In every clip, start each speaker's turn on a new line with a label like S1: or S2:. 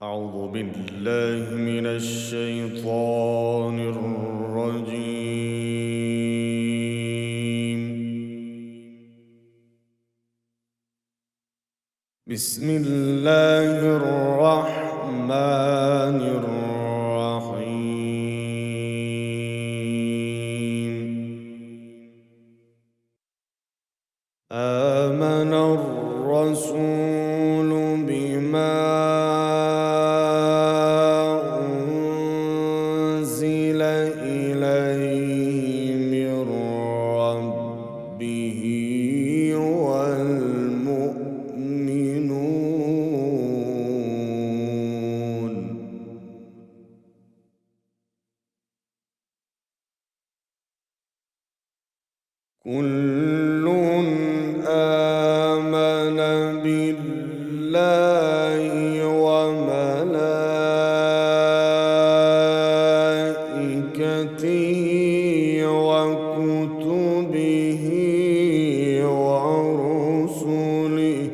S1: أعوذ بالله من الشيطان الرجيم. بسم الله الرحمن الرحيم. آمن الرسول بما أنزل إليه من ربه والمؤمنون كل آمن بالله وملائكته وكتبه ورسله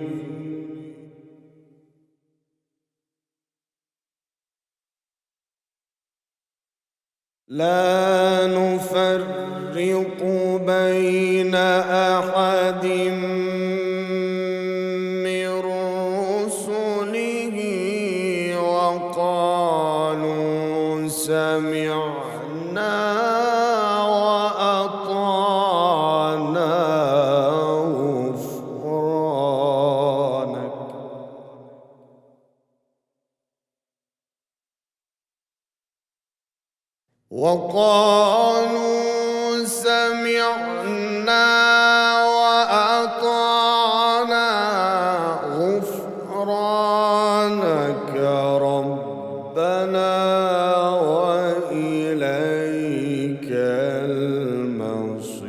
S1: لا نفرق بين أحد من رسله وقالوا سمعنا وأطعنا غفرانك وقالوا سمعنا وأطعنا غفرانك ربنا وإليك المصير.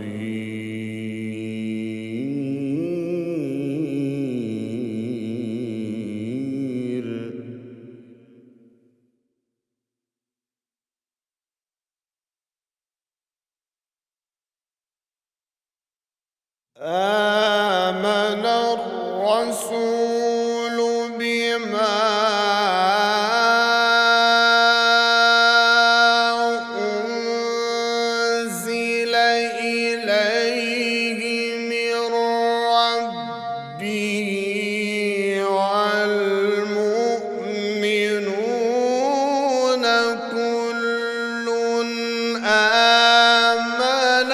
S1: آمن الرسول بما أنزل إليه من ربه والمؤمنون كل آمن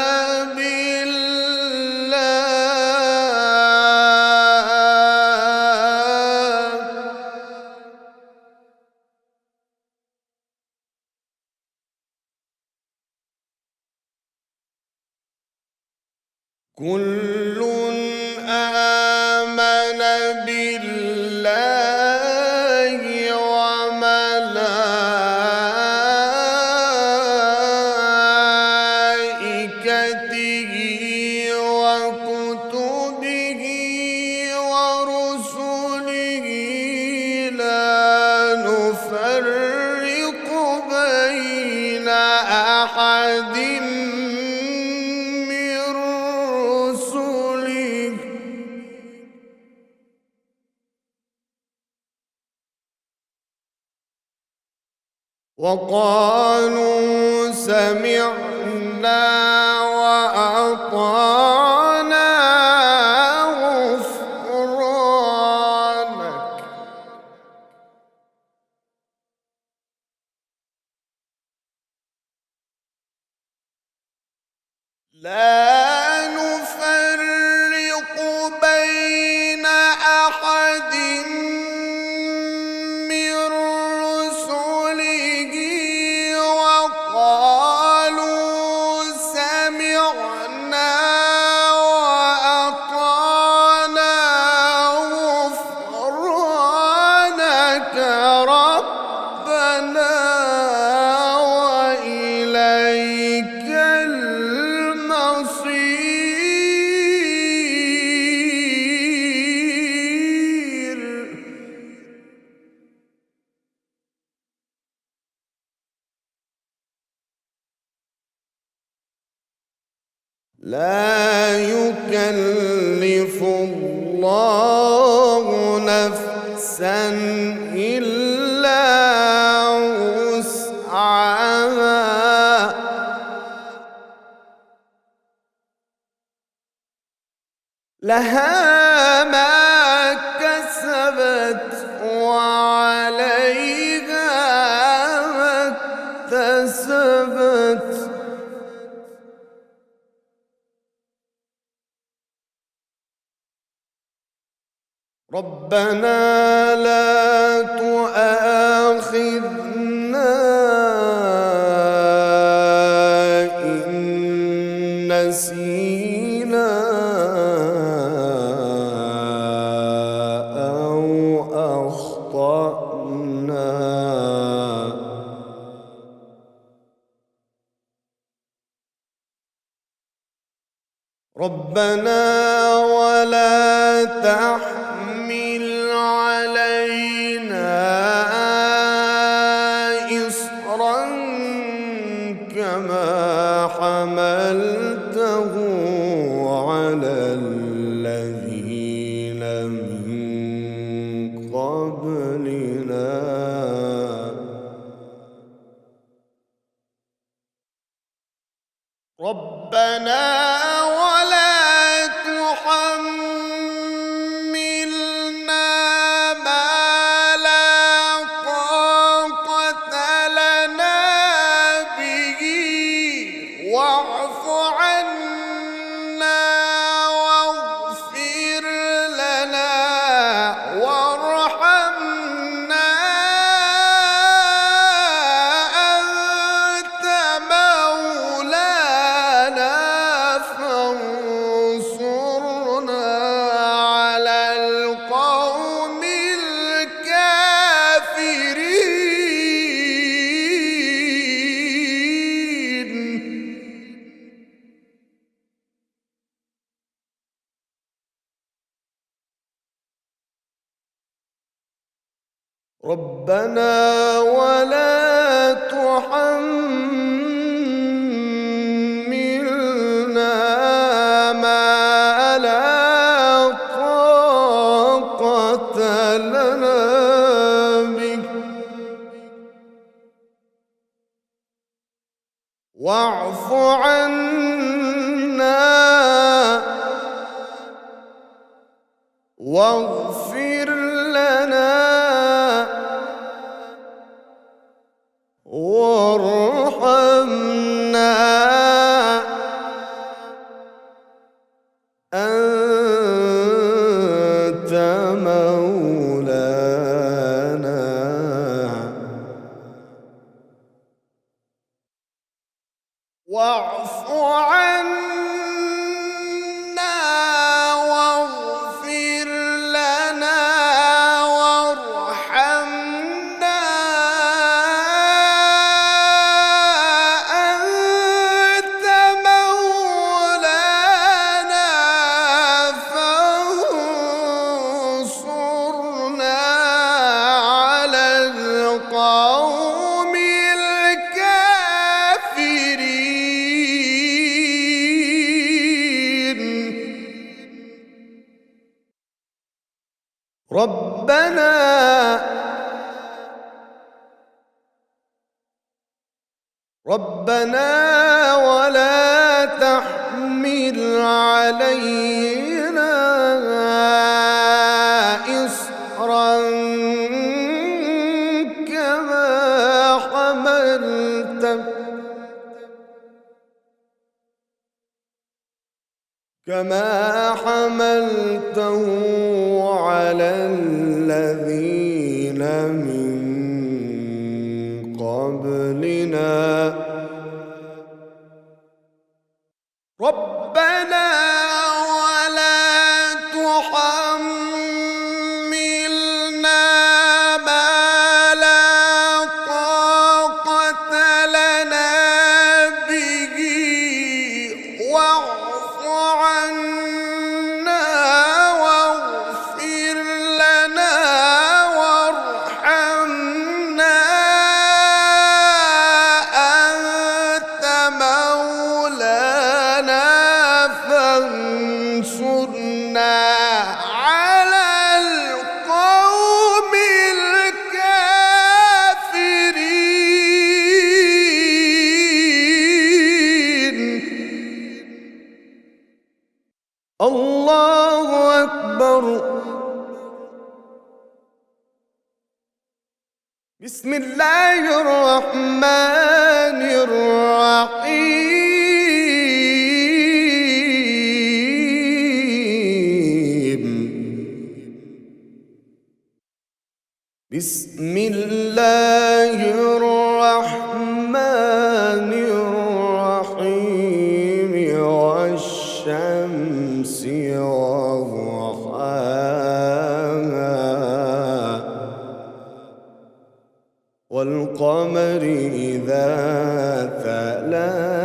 S1: كل آمن بالله وملائكته وكتبه ورسله لا نفرق بين أحد وقالوا سمعنا وأطعنا غفرانك لا نفرق بين أحد من رسله وقالوا سمعنا وأطعنا غفرانك ربنا وإليك المصير. لا يكلف الله نفسا إلا لها ما كسبت وعليها ما اكتسبت. ربنا لا تؤاخذنا إن نسينا أو أخطأنا. ربنا ولا تحمل علينا إصرا كما حملته على الذين من قبلنا. ربنا ولا تحملنا ما لا طاقة لنا به واعف عنا واغفر لنا وارحمنا أنت مولانا فانصرنا على القوم الكافرين. ربنا ولا تحملنا ما لا طاقة لنا به واعف عنا واغفر لنا وارحمنا أنت مولانا واعف عنا واغفر لنا وارحمنا أنت مولانا فانصرنا على القوم الكافرين. ربنا ولا تحمل علينا إصرا كما حملته على الذين من قبلنا. ربنا ولا تحملنا ما لا طاقة لنا به واعف عنا واغفر لنا الله أكبر. بسم الله الرحمن الرحيم. بسم الله الرحمن الرحيم. والشمس وضحاها والقمر إذا تلاها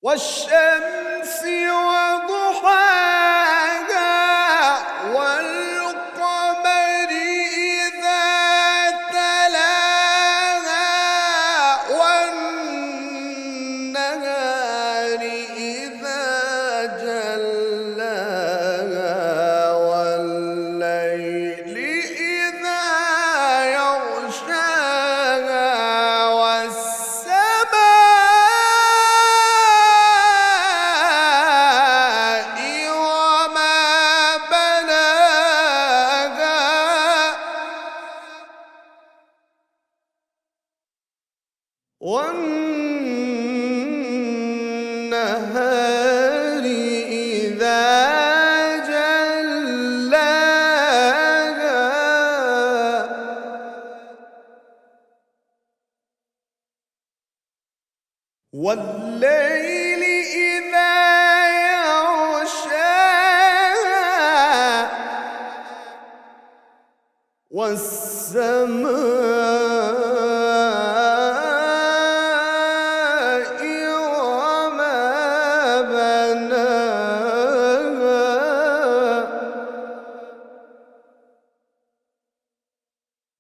S1: والشمس وضحاها والقمر إذا تلاها والنهار إذا جلاها والليل إذا يغشاها والنهار إذا جلاها والليل إذا يغشاها والسماء وما بناها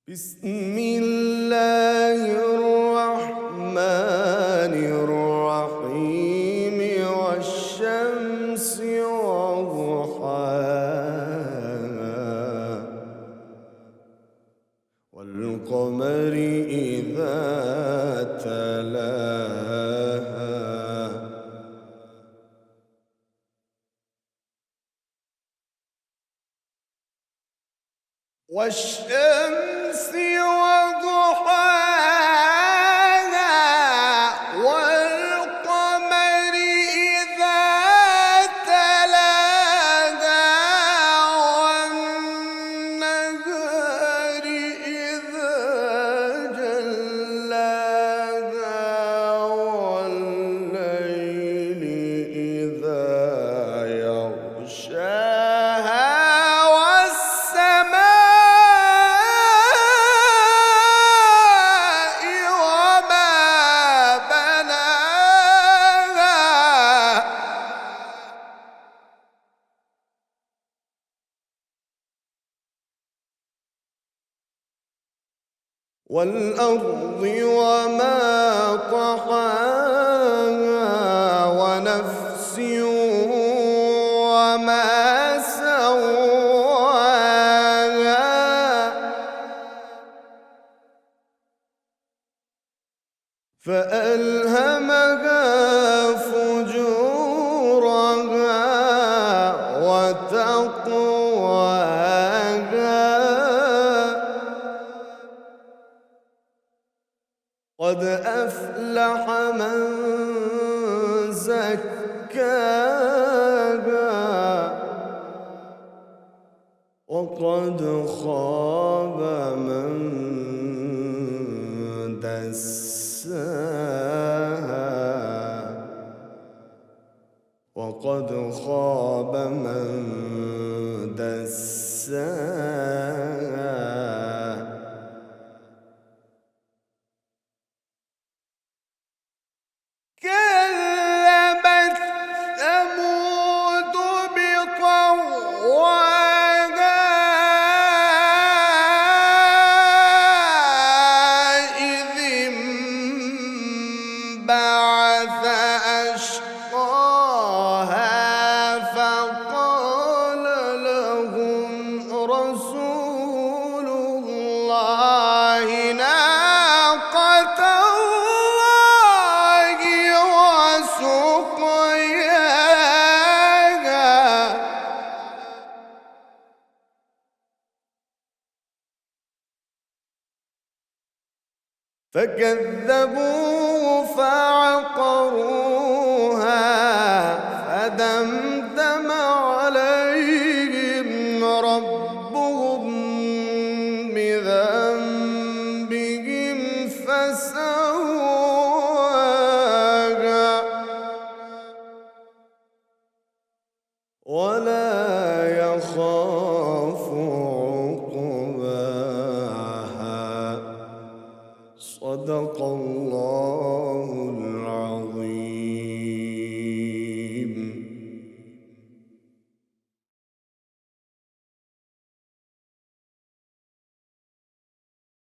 S1: بسم الله الرحمن الرحيم. والشمس وضحاها والقمر إذا تلاها والشمس وضحاها والقمر إذا تلاها والنهار إذا جلاها والليل إذا يغشاها والأرض وما طحاها ونفس وما سواها فألهمها فجورها وتقواها قد أفلح من زكاها وقد خاب من دساها وقد خاب من دساها كذبت ثمود بطغواها إذ انبعث أشقاها فقال لهم رسول الله ناقة فكذبوه فعقروه